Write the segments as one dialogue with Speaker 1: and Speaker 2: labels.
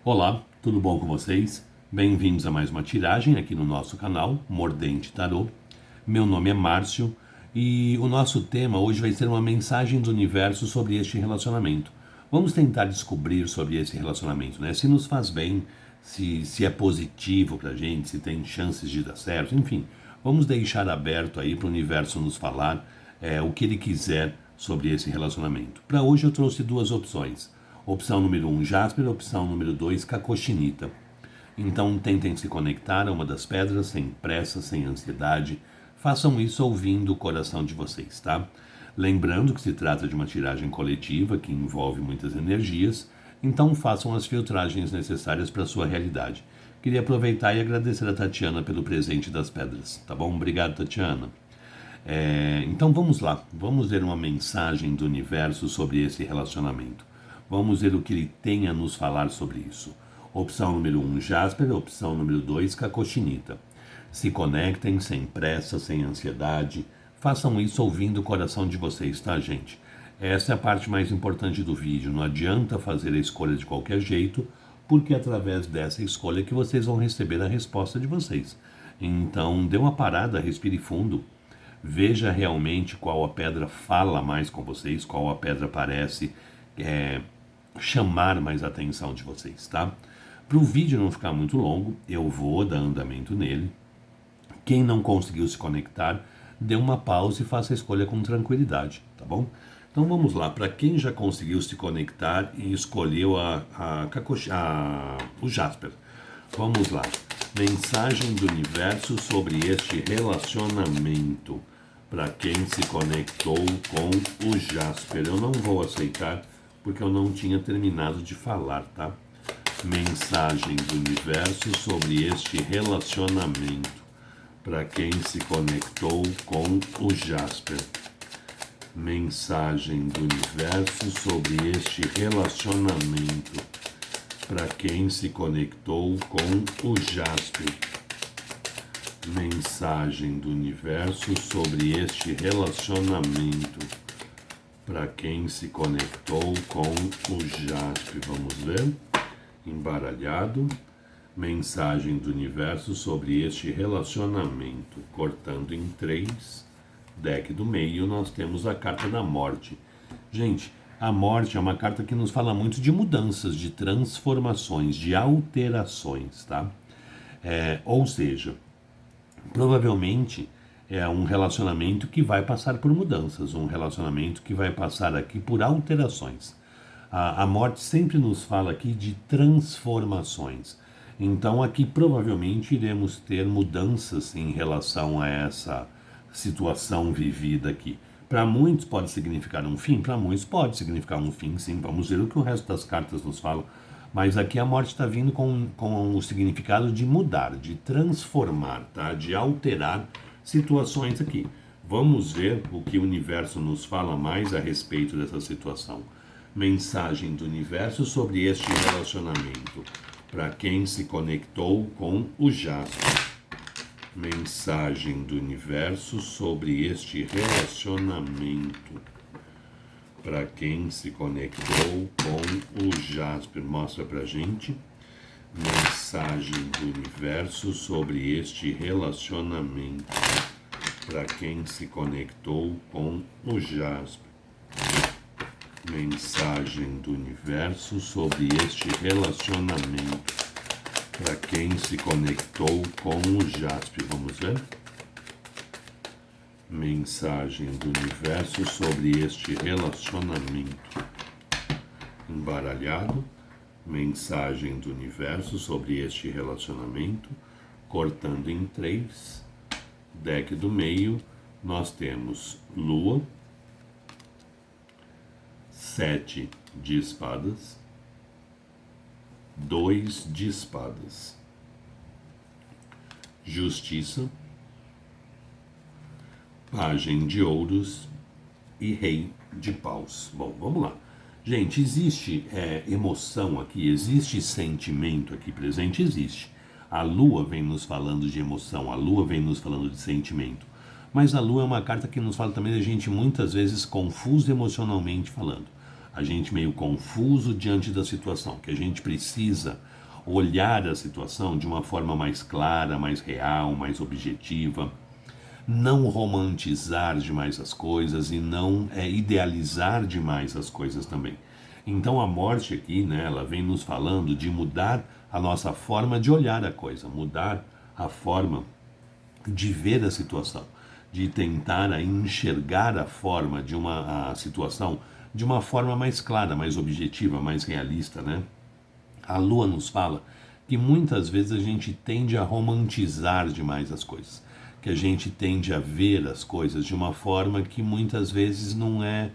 Speaker 1: Olá, tudo bom com vocês? Bem-vindos a mais uma tiragem aqui no nosso canal, Mordente Tarô. Meu nome é Márcio e o nosso tema hoje vai ser uma mensagem do universo sobre este relacionamento. Vamos tentar descobrir sobre esse relacionamento, né? Se nos faz bem, se é positivo pra gente, se tem chances de dar certo, enfim. Vamos deixar aberto aí para o universo nos falar o que ele quiser sobre esse relacionamento. Para hoje eu trouxe duas opções. Opção número 1, Jasper. Opção número 2, Cacochinita. Então tentem se conectar a uma das pedras sem pressa, sem ansiedade. Façam isso ouvindo o coração de vocês, tá? Lembrando que se trata de uma tiragem coletiva que envolve muitas energias, então façam as filtragens necessárias para a sua realidade. Queria aproveitar e agradecer a Tatiana pelo presente das pedras, tá bom? Obrigado, Tatiana. Então vamos lá, vamos ver uma mensagem do universo sobre esse relacionamento. Vamos ver o que ele tem a nos falar sobre isso. Opção número 1, Jasper. Opção número 2, Cacochinita. Se conectem sem pressa, sem ansiedade. Façam isso ouvindo o coração de vocês, tá, gente? Essa é a parte mais importante do vídeo. Não adianta fazer a escolha de qualquer jeito, porque é através dessa escolha que vocês vão receber a resposta de vocês. Então, dê uma parada, respire fundo. Veja realmente qual a pedra fala mais com vocês, qual a pedra parece chamar mais a atenção de vocês, tá? Para o vídeo não ficar muito longo, eu vou dar andamento nele. Quem não conseguiu se conectar, dê uma pausa e faça a escolha com tranquilidade, tá bom? Então vamos lá, para quem já conseguiu se conectar e escolheu o Jasper. Vamos lá. Mensagem do universo sobre este relacionamento. Para quem se conectou com o Jasper. Eu não vou aceitar porque eu não tinha terminado de falar, tá? Mensagem do universo sobre este relacionamento. Para quem se conectou com o Jasper. Mensagem do universo sobre este relacionamento. Para quem se conectou com o Jasper. Mensagem do universo sobre este relacionamento. Para quem se conectou com o Jasper. Vamos ver. Embaralhado. Mensagem do universo sobre este relacionamento. Cortando em 3. Deck do meio, nós temos a carta da morte. Gente, a morte é uma carta que nos fala muito de mudanças, de transformações, de alterações, tá? Ou seja, provavelmente é um relacionamento que vai passar por mudanças, um relacionamento que vai passar aqui por alterações. A morte sempre nos fala aqui de transformações. Então aqui provavelmente iremos ter mudanças em relação a essa situação vivida aqui. Para muitos pode significar um fim, para muitos pode significar um fim, sim. Vamos ver o que o resto das cartas nos falam. Mas aqui a morte está vindo com o significado de mudar, de transformar, tá? De alterar situações aqui. Vamos ver o que o universo nos fala mais a respeito dessa situação. Mensagem do universo sobre este relacionamento. Para quem se conectou com o Jasper. Mensagem do universo sobre este relacionamento. Para quem se conectou com o Jasper. Mostra pra gente. Mensagem do universo sobre este relacionamento. Para quem se conectou com o Jasper. Mensagem do universo sobre este relacionamento. Para quem se conectou com o Jasper. Vamos ver? Mensagem do universo sobre este relacionamento. Embaralhado. Mensagem do universo sobre este relacionamento. Cortando em 3. Deck do meio. Nós temos Lua. 7 de espadas. 2 de espadas. Justiça. Pajem de ouros e rei de paus. Bom, vamos lá. Gente, existe emoção aqui, existe sentimento aqui presente? Existe. A lua vem nos falando de emoção, a lua vem nos falando de sentimento. Mas a lua é uma carta que nos fala também da gente muitas vezes confusa emocionalmente falando. a gente meio confuso diante da situação, que a gente precisa olhar a situação de uma forma mais clara, mais real, mais objetiva, não romantizar demais as coisas e não idealizar demais as coisas também. Então a morte aqui, né, ela vem nos falando de mudar a nossa forma de olhar a coisa, mudar a forma de ver a situação, de tentar enxergar a forma de a situação de uma forma mais clara, mais objetiva, mais realista, né? A Lua nos fala que muitas vezes a gente tende a romantizar demais as coisas, que a gente tende a ver as coisas de uma forma que muitas vezes não é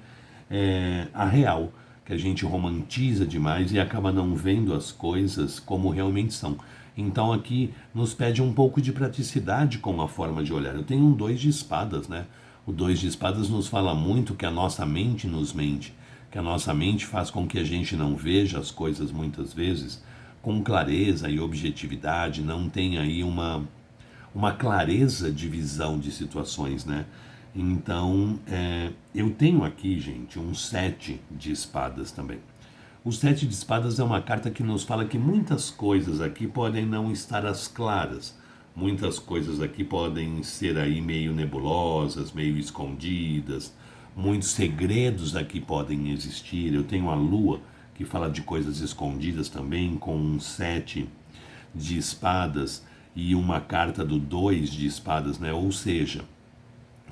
Speaker 1: a real, que a gente romantiza demais e acaba não vendo as coisas como realmente são. Então aqui nos pede um pouco de praticidade com a forma de olhar. Eu tenho um 2 de espadas, né? O 2 de espadas nos fala muito que a nossa mente nos mente, que a nossa mente faz com que a gente não veja as coisas muitas vezes com clareza e objetividade, não tem aí uma clareza de visão de situações, né? Então, eu tenho aqui, gente, um 7 de espadas também. O 7 de espadas é uma carta que nos fala que muitas coisas aqui podem não estar às claras. Muitas coisas aqui podem ser aí meio nebulosas, meio escondidas. Muitos segredos aqui podem existir. Eu tenho a Lua, que fala de coisas escondidas também, com um 7 de espadas e uma carta do 2 de espadas, né? Ou seja,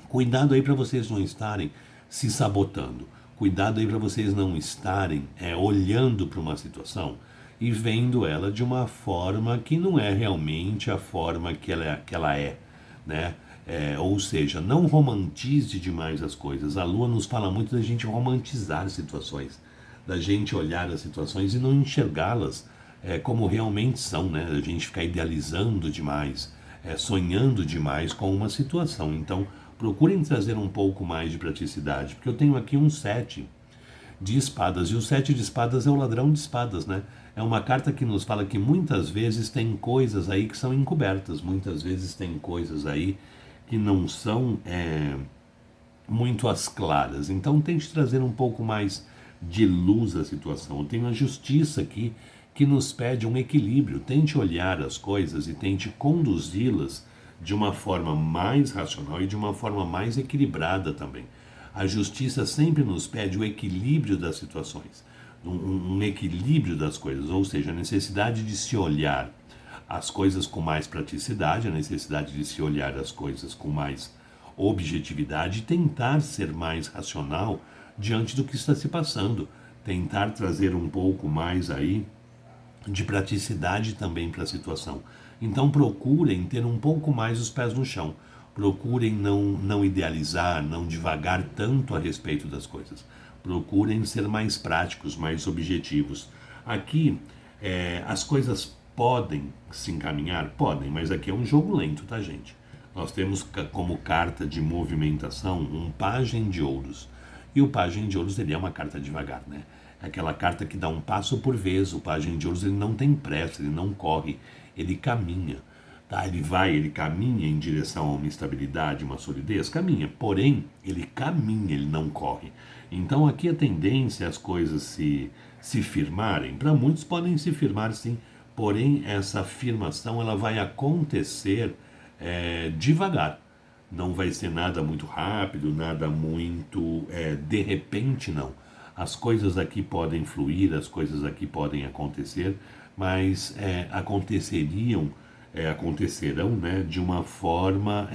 Speaker 1: cuidado aí para vocês não estarem se sabotando. Cuidado aí para vocês não estarem olhando para uma situação e vendo ela de uma forma que não é realmente a forma que ela é, né? Ou seja, não romantize demais as coisas. A Lua nos fala muito da gente romantizar situações, da gente olhar as situações e não enxergá-las como realmente são, né? A gente ficar idealizando demais, sonhando demais com uma situação. Então, procurem trazer um pouco mais de praticidade, porque eu tenho aqui um 7 de espadas, e o 7 de espadas é o ladrão de espadas, né? É uma carta que nos fala que muitas vezes tem coisas aí que são encobertas, muitas vezes tem coisas aí que não são muito às claras. Então tente trazer um pouco mais de luz à situação. Eu tenho a justiça aqui que nos pede um equilíbrio. Tente olhar as coisas e tente conduzi-las de uma forma mais racional e de uma forma mais equilibrada também. A justiça sempre nos pede o equilíbrio das situações, um equilíbrio das coisas, ou seja, a necessidade de se olhar as coisas com mais praticidade, a necessidade de se olhar as coisas com mais objetividade e tentar ser mais racional diante do que está se passando, tentar trazer um pouco mais aí de praticidade também para a situação. Então procurem ter um pouco mais os pés no chão, procurem não idealizar, não divagar tanto a respeito das coisas, procurem ser mais práticos, mais objetivos. Aqui as coisas podem se encaminhar? Podem, mas aqui é um jogo lento, tá, gente? Nós temos como carta de movimentação um pajem de ouros. E o pajem de ouros ele é uma carta devagar, né? É aquela carta que dá um passo por vez. O pajem de ouros ele não tem pressa, ele não corre, ele caminha. Tá? Ele caminha em direção a uma estabilidade, uma solidez, caminha. Porém, ele caminha, ele não corre. Então aqui a tendência é as coisas se firmarem. Para muitos podem se firmar sim, porém essa afirmação ela vai acontecer devagar. Não vai ser nada muito rápido, nada muito de repente, não. As coisas aqui podem fluir, as coisas aqui podem acontecer, mas acontecerão, né, de uma forma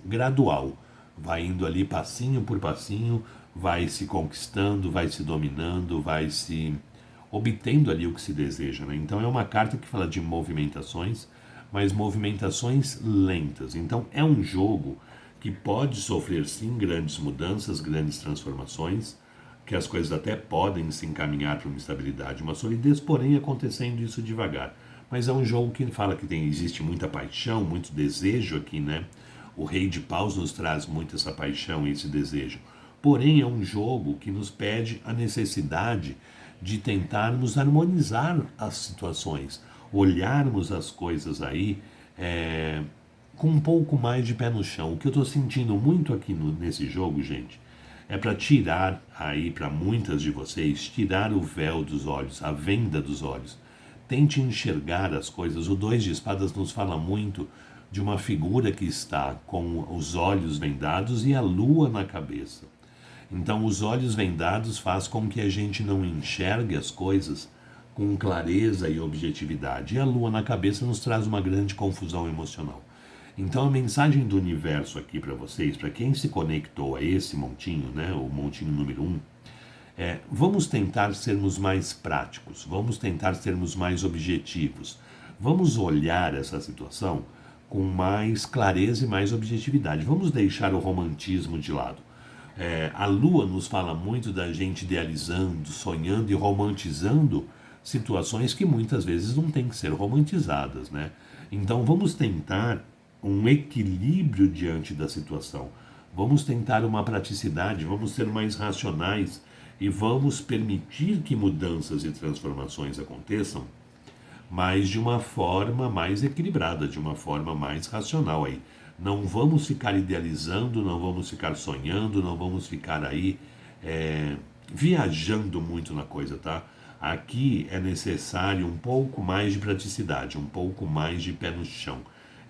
Speaker 1: gradual. Vai indo ali passinho por passinho, vai se conquistando, vai se dominando, vai se obtendo ali o que se deseja, né? Então é uma carta que fala de movimentações, mas movimentações lentas. Então é um jogo que pode sofrer sim grandes mudanças, grandes transformações, que as coisas até podem se encaminhar para uma estabilidade, uma solidez, porém acontecendo isso devagar. Mas é um jogo que fala que existe muita paixão, muito desejo aqui, né? O Rei de Paus nos traz muito essa paixão e esse desejo. Porém, é um jogo que nos pede a necessidade de tentarmos harmonizar as situações, olharmos as coisas aí com um pouco mais de pé no chão. O que eu estou sentindo muito aqui nesse jogo, gente, é para tirar aí, para muitas de vocês, tirar o véu dos olhos, a venda dos olhos. Tente enxergar as coisas. O 2 de espadas nos fala muito de uma figura que está com os olhos vendados e a lua na cabeça. Então, os olhos vendados faz com que a gente não enxergue as coisas com clareza e objetividade. E a lua na cabeça nos traz uma grande confusão emocional. Então, a mensagem do universo aqui para vocês, para quem se conectou a esse montinho, né, o montinho número 1, vamos tentar sermos mais práticos, vamos tentar sermos mais objetivos, vamos olhar essa situação com mais clareza e mais objetividade. Vamos deixar o romantismo de lado. A Lua nos fala muito da gente idealizando, sonhando e romantizando situações que muitas vezes não têm que ser romantizadas, né? Então vamos tentar um equilíbrio diante da situação. Vamos tentar uma praticidade, vamos ser mais racionais e vamos permitir que mudanças e transformações aconteçam, mas de uma forma mais equilibrada, de uma forma mais racional aí. Não vamos ficar idealizando, não vamos ficar sonhando, não vamos ficar aí viajando muito na coisa, tá? Aqui é necessário um pouco mais de praticidade, um pouco mais de pé no chão.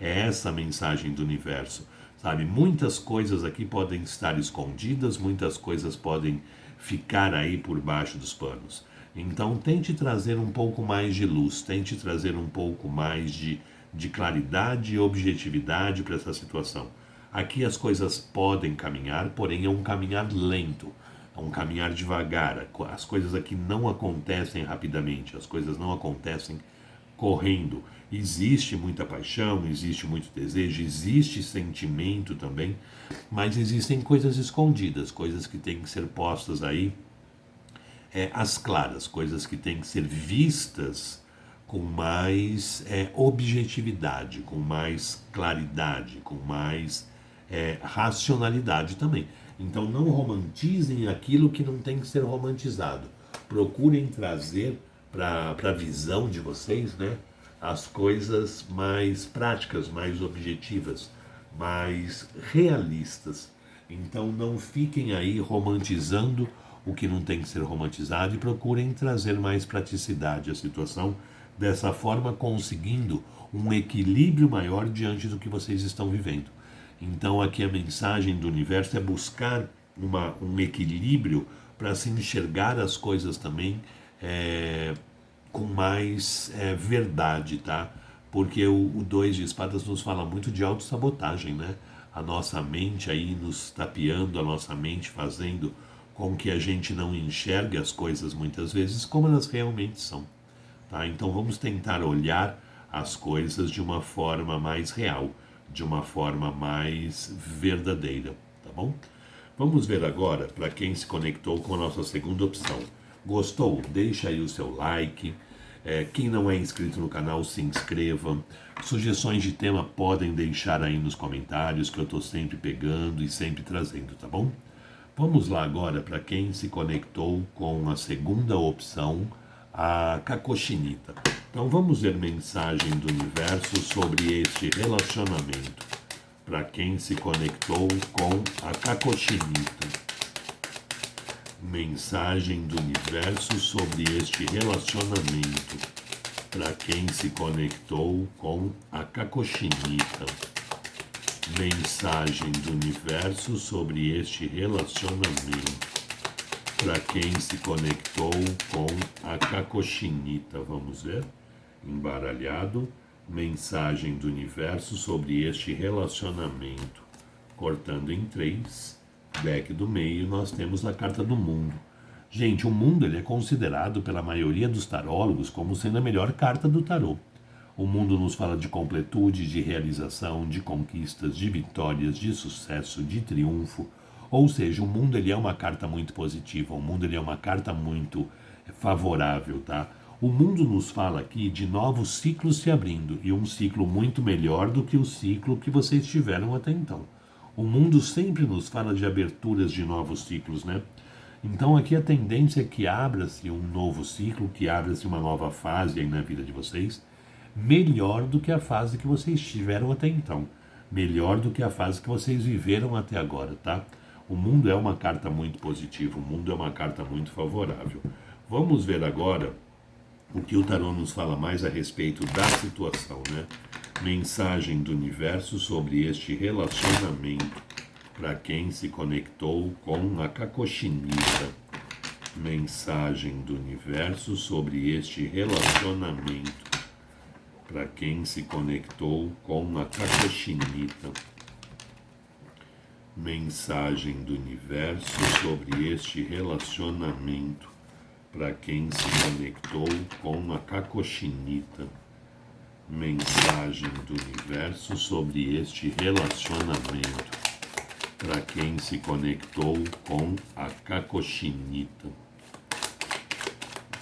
Speaker 1: É essa a mensagem do universo, sabe? Muitas coisas aqui podem estar escondidas, muitas coisas podem ficar aí por baixo dos panos. Então tente trazer um pouco mais de luz, tente trazer um pouco mais de claridade e objetividade para essa situação. Aqui as coisas podem caminhar, porém é um caminhar lento, é um caminhar devagar. As coisas aqui não acontecem rapidamente, as coisas não acontecem correndo. Existe muita paixão, existe muito desejo, existe sentimento também, mas existem coisas escondidas, coisas que têm que ser postas aí às claras, coisas que têm que ser vistas com mais objetividade, com mais claridade, com mais racionalidade também. Então não romantizem aquilo que não tem que ser romantizado. Procurem trazer para a visão de vocês, né, as coisas mais práticas, mais objetivas, mais realistas. Então não fiquem aí romantizando o que não tem que ser romantizado e procurem trazer mais praticidade à situação, dessa forma conseguindo um equilíbrio maior diante do que vocês estão vivendo. Então aqui a mensagem do universo é buscar um equilíbrio para se enxergar as coisas também com mais verdade, tá? Porque o 2 de espadas nos fala muito de autossabotagem, né? A nossa mente aí nos tapeando, a nossa mente fazendo com que a gente não enxergue as coisas muitas vezes como elas realmente são, tá? Então vamos tentar olhar as coisas de uma forma mais real, de uma forma mais verdadeira, tá bom? Vamos ver agora para quem se conectou com a nossa segunda opção. Gostou? Deixa aí o seu like. Quem não é inscrito no canal, se inscreva. Sugestões de tema podem deixar aí nos comentários, que eu estou sempre pegando e sempre trazendo, tá bom? Vamos lá agora para quem se conectou com a segunda opção, a Cacochinita. Então vamos ver mensagem do universo sobre este relacionamento. Para quem se conectou com a Cacochinita. Mensagem do universo sobre este relacionamento. Para quem se conectou com a Cacochinita. Mensagem do universo sobre este relacionamento. Para quem se conectou com a Cacochinita, vamos ver, embaralhado, mensagem do universo sobre este relacionamento. Cortando em 3, deck do meio, nós temos a carta do mundo. Gente, o mundo ele é considerado pela maioria dos tarólogos como sendo a melhor carta do tarô. O mundo nos fala de completude, de realização, de conquistas, de vitórias, de sucesso, de triunfo. Ou seja, o mundo ele é uma carta muito positiva, o mundo ele é uma carta muito favorável, tá? O mundo nos fala aqui de novos ciclos se abrindo e um ciclo muito melhor do que o ciclo que vocês tiveram até então. O mundo sempre nos fala de aberturas de novos ciclos, né? Então aqui a tendência é que abra-se um novo ciclo, que abra-se uma nova fase aí na vida de vocês, melhor do que a fase que vocês tiveram até então, melhor do que a fase que vocês viveram até agora, tá? O mundo é uma carta muito positiva, o mundo é uma carta muito favorável. Vamos ver agora o que o tarô nos fala mais a respeito da situação, né? Mensagem do universo sobre este relacionamento para quem se conectou com a cacochinita. Mensagem do universo sobre este relacionamento para quem se conectou com a cacochinita. Mensagem do universo sobre este relacionamento para quem se conectou com a cacochinita. Mensagem do universo sobre este relacionamento para quem se conectou com a cacochinita.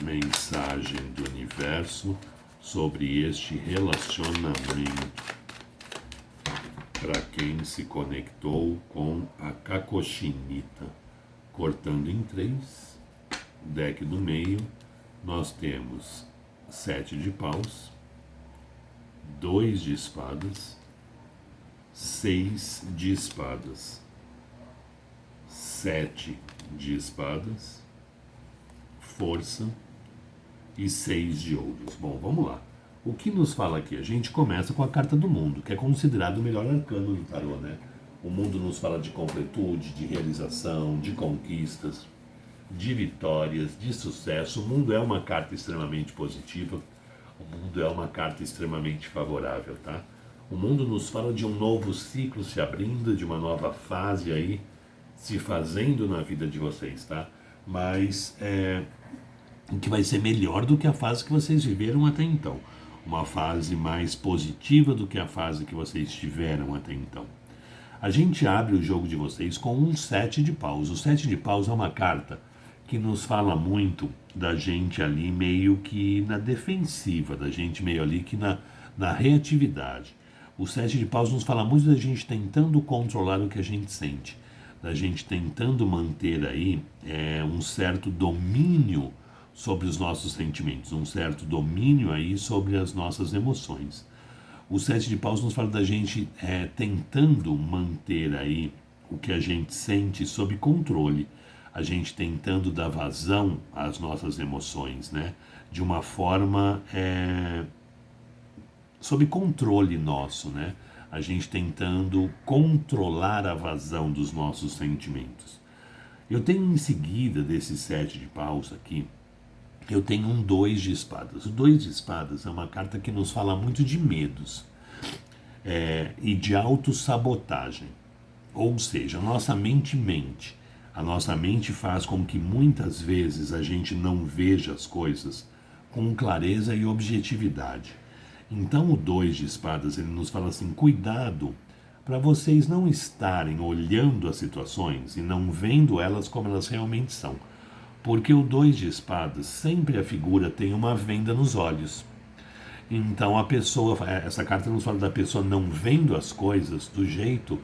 Speaker 1: Mensagem do universo sobre este relacionamento para quem se conectou com a cacochinita. Cortando em 3, deck do meio, nós temos 7 de paus, 2 de espadas, 6 de espadas, 7 de espadas, força e 6 de ouros. Bom, vamos lá. O que nos fala aqui? A gente começa com a carta do mundo, que é considerado o melhor arcano do tarô, né? O mundo nos fala de completude, de realização, de conquistas, de vitórias, de sucesso. O mundo é uma carta extremamente positiva. O mundo é uma carta extremamente favorável, tá? O mundo nos fala de um novo ciclo se abrindo, de uma nova fase aí se fazendo na vida de vocês, tá? Mas que vai ser melhor do que a fase que vocês viveram até então. Uma fase mais positiva do que a fase que vocês tiveram até então. A gente abre o jogo de vocês com um 7 de paus. O 7 de paus é uma carta que nos fala muito da gente ali meio que na defensiva, da gente meio ali que na reatividade. O 7 de paus nos fala muito da gente tentando controlar o que a gente sente, da gente tentando manter aí um certo domínio sobre os nossos sentimentos, um certo domínio aí sobre as nossas emoções. O 7 de paus nos fala da gente tentando manter aí o que a gente sente sob controle, a gente tentando dar vazão às nossas emoções, né? De uma forma sob controle nosso, né? A gente tentando controlar a vazão dos nossos sentimentos. Eu tenho em seguida desse 7 de paus aqui, eu tenho um 2 de espadas. O 2 de espadas é uma carta que nos fala muito de medos e de autossabotagem. Ou seja, a nossa mente mente. A nossa mente faz com que muitas vezes a gente não veja as coisas com clareza e objetividade. Então o 2 de espadas, ele nos fala assim, cuidado para vocês não estarem olhando as situações e não vendo elas como elas realmente são. Porque o 2 de espadas, sempre a figura tem uma venda nos olhos. Então a pessoa, essa carta nos fala da pessoa não vendo as coisas do jeito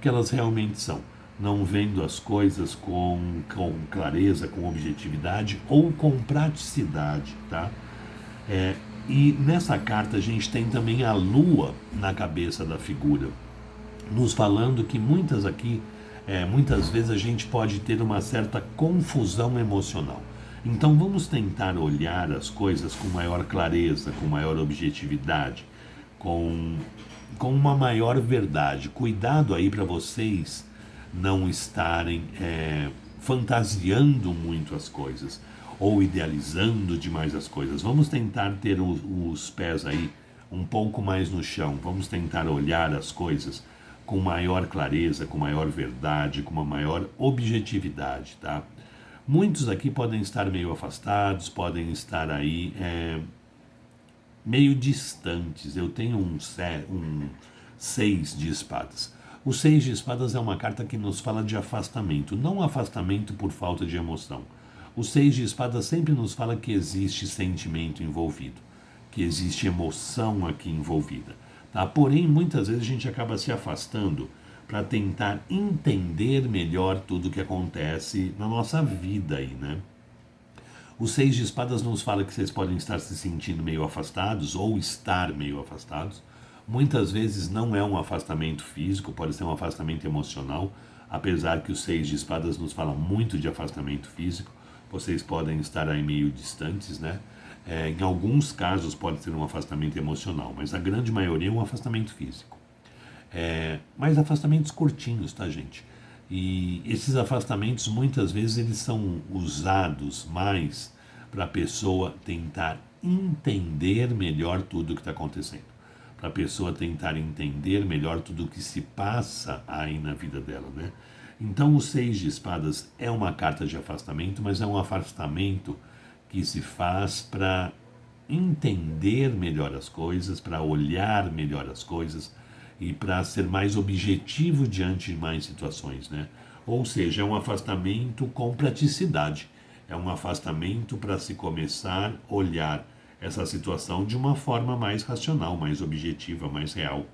Speaker 1: que elas realmente são. Não vendo as coisas com clareza, com objetividade ou com praticidade, tá? E nessa carta a gente tem também a lua na cabeça da figura, nos falando que muitas vezes a gente pode ter uma certa confusão emocional. Então vamos tentar olhar as coisas com maior clareza, com maior objetividade, com uma maior verdade. Cuidado aí para vocês não estarem fantasiando muito as coisas ou idealizando demais as coisas. Vamos tentar ter os pés aí um pouco mais no chão. Vamos tentar olhar as coisas com maior clareza, com maior verdade, com uma maior objetividade, tá? Muitos aqui podem estar meio afastados, podem estar aí meio distantes. Eu tenho um 6 de espadas. O 6 de espadas é uma carta que nos fala de afastamento, não afastamento por falta de emoção. O 6 de espadas sempre nos fala que existe sentimento envolvido, que existe emoção aqui envolvida. Tá? Porém, muitas vezes a gente acaba se afastando para tentar entender melhor tudo o que acontece na nossa vida aí, né? O 6 de espadas nos fala que vocês podem estar se sentindo meio afastados ou estar meio afastados. Muitas vezes não é um afastamento físico, pode ser um afastamento emocional. Apesar que o 6 de espadas nos fala muito de afastamento físico, vocês podem estar aí meio distantes, né? Em alguns casos pode ser um afastamento emocional, mas a grande maioria é um afastamento físico. Mas afastamentos curtinhos, tá, gente? E esses afastamentos muitas vezes eles são usados mais para a pessoa tentar entender melhor tudo o que está acontecendo, para a pessoa tentar entender melhor tudo o que se passa aí na vida dela, né? Então o 6 de espadas é uma carta de afastamento, mas é um afastamento que se faz para entender melhor as coisas, para olhar melhor as coisas e para ser mais objetivo diante de mais situações, né? Ou seja, é um afastamento com praticidade, é um afastamento para se começar a olhar essa situação de uma forma mais racional, mais objetiva, mais real.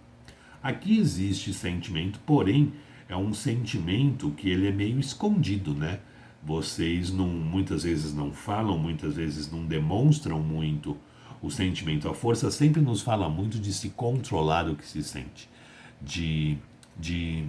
Speaker 1: Aqui existe sentimento, porém é um sentimento que ele é meio escondido, né? Vocês muitas vezes não falam, muitas vezes não demonstram muito o sentimento. A força sempre nos fala muito de se controlar o que se sente, de, de,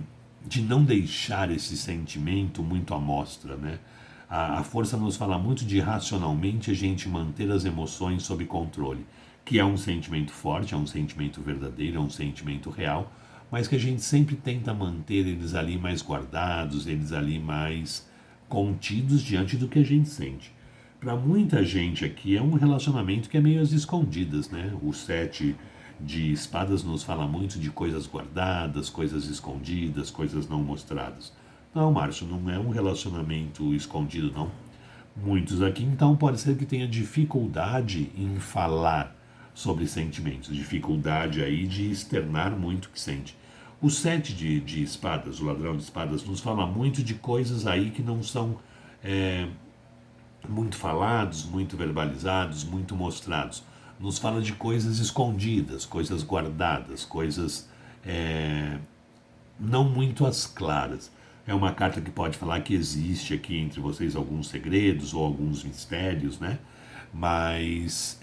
Speaker 1: de não deixar esse sentimento muito à mostra, né? A força nos fala muito de racionalmente a gente manter as emoções sob controle, que é um sentimento forte, é um sentimento verdadeiro, é um sentimento real, mas que a gente sempre tenta manter eles ali mais guardados, eles ali mais contidos diante do que a gente sente. Para muita gente aqui é um relacionamento que é meio às escondidas, né? O 7 de espadas nos fala muito de coisas guardadas, coisas escondidas, coisas não mostradas. Não, Márcio, não é um relacionamento escondido, não. Muitos aqui, então, pode ser que tenha dificuldade em falar sobre sentimentos, dificuldade aí de externar muito o que sente. O 7 de espadas, o ladrão de espadas, nos fala muito de coisas aí que não são muito falados, muito verbalizados, muito mostrados. Nos fala de coisas escondidas, coisas guardadas, coisas não muito às claras. É uma carta que pode falar que existe aqui entre vocês alguns segredos ou alguns mistérios, né? Mas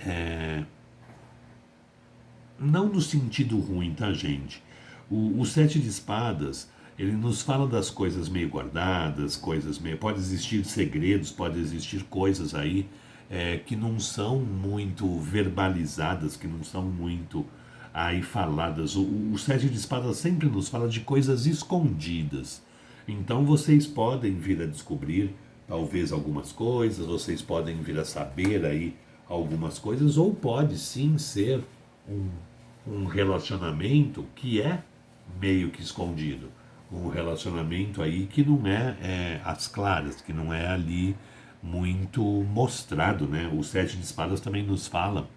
Speaker 1: não no sentido ruim, tá, gente? O 7 de espadas, ele nos fala das coisas meio guardadas, coisas meio... Pode existir segredos, pode existir coisas aí que não são muito verbalizadas, que não são muito aí faladas. O 7 de espadas sempre nos fala de coisas escondidas. Então vocês podem vir a descobrir talvez algumas coisas, vocês podem vir a saber aí algumas coisas, ou pode sim ser um relacionamento que é meio que escondido, um relacionamento aí que não é às claras, que não é ali muito mostrado, né? O 7 de espadas também nos fala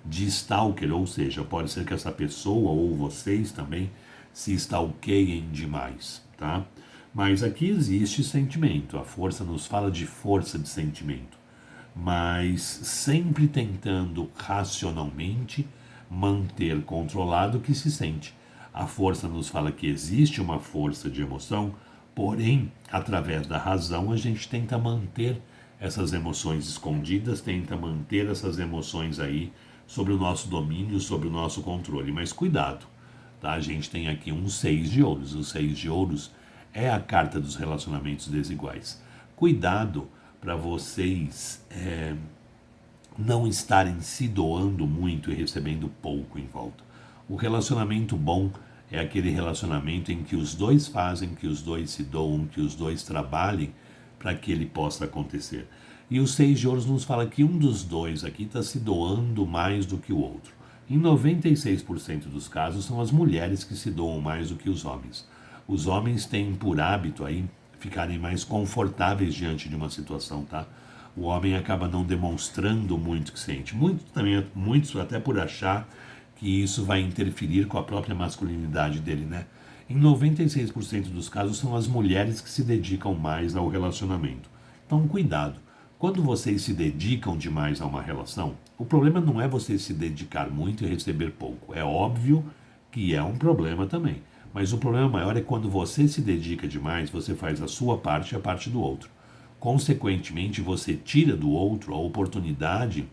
Speaker 1: de stalker, ou seja, pode ser que essa pessoa ou vocês também se stalkeiem demais, tá? Mas aqui existe sentimento, a força nos fala de força de sentimento, mas sempre tentando racionalmente manter controlado o que se sente. A força nos fala que existe uma força de emoção, porém, através da razão, a gente tenta manter essas emoções escondidas, tenta manter essas emoções aí sobre o nosso domínio, sobre o nosso controle. Mas cuidado, tá? A gente tem aqui um 6 de ouros. O 6 de ouros é a carta dos relacionamentos desiguais. Cuidado para vocês não estarem se doando muito e recebendo pouco em volta. O relacionamento bom é aquele relacionamento em que os dois fazem, que os dois se doam, que os dois trabalhem para que ele possa acontecer. E o 6 de ouros nos fala que um dos dois aqui está se doando mais do que o outro. Em 96% dos casos são as mulheres que se doam mais do que os homens. Os homens têm por hábito aí ficarem mais confortáveis diante de uma situação, tá? O homem acaba não demonstrando muito o que sente. Muitos até por achar que isso vai interferir com a própria masculinidade dele, né? Em 96% dos casos são as mulheres que se dedicam mais ao relacionamento. Então, cuidado. Quando vocês se dedicam demais a uma relação, o problema não é você se dedicar muito e receber pouco. É óbvio que é um problema também. Mas o problema maior é quando você se dedica demais, você faz a sua parte e a parte do outro. Consequentemente, você tira do outro a oportunidade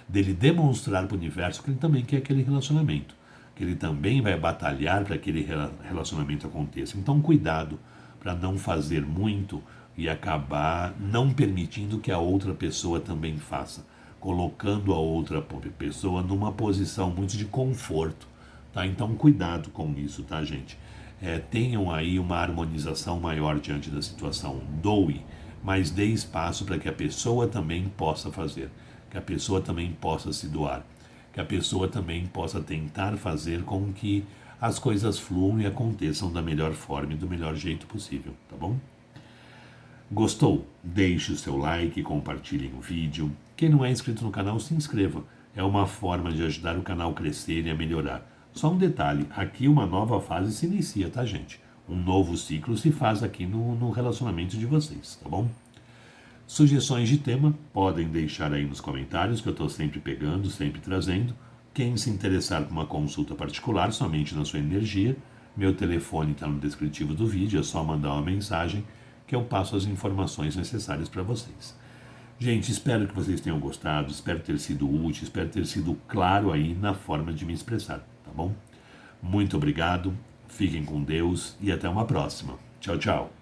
Speaker 1: dele demonstrar para o universo que ele também quer aquele relacionamento, que ele também vai batalhar para que aquele relacionamento aconteça. Então, cuidado para não fazer muito e acabar não permitindo que a outra pessoa também faça, colocando a outra pessoa numa posição muito de conforto, tá? Então cuidado com isso, tá, gente? Tenham aí uma harmonização maior diante da situação. Doe, mas dê espaço para que a pessoa também possa fazer, que a pessoa também possa se doar, que a pessoa também possa tentar fazer com que as coisas fluam e aconteçam da melhor forma e do melhor jeito possível, tá bom? Gostou? Deixe o seu like, compartilhem o vídeo. Quem não é inscrito no canal, se inscreva. É uma forma de ajudar o canal a crescer e a melhorar. Só um detalhe, aqui uma nova fase se inicia, tá, gente? Um novo ciclo se faz aqui no relacionamento de vocês, tá bom? Sugestões de tema podem deixar aí nos comentários, que eu estou sempre pegando, sempre trazendo. Quem se interessar por uma consulta particular, somente na sua energia, meu telefone está no descritivo do vídeo, é só mandar uma mensagem que eu passo as informações necessárias para vocês. Gente, espero que vocês tenham gostado, espero ter sido útil, espero ter sido claro aí na forma de me expressar, tá bom? Muito obrigado, fiquem com Deus e até uma próxima. Tchau, tchau.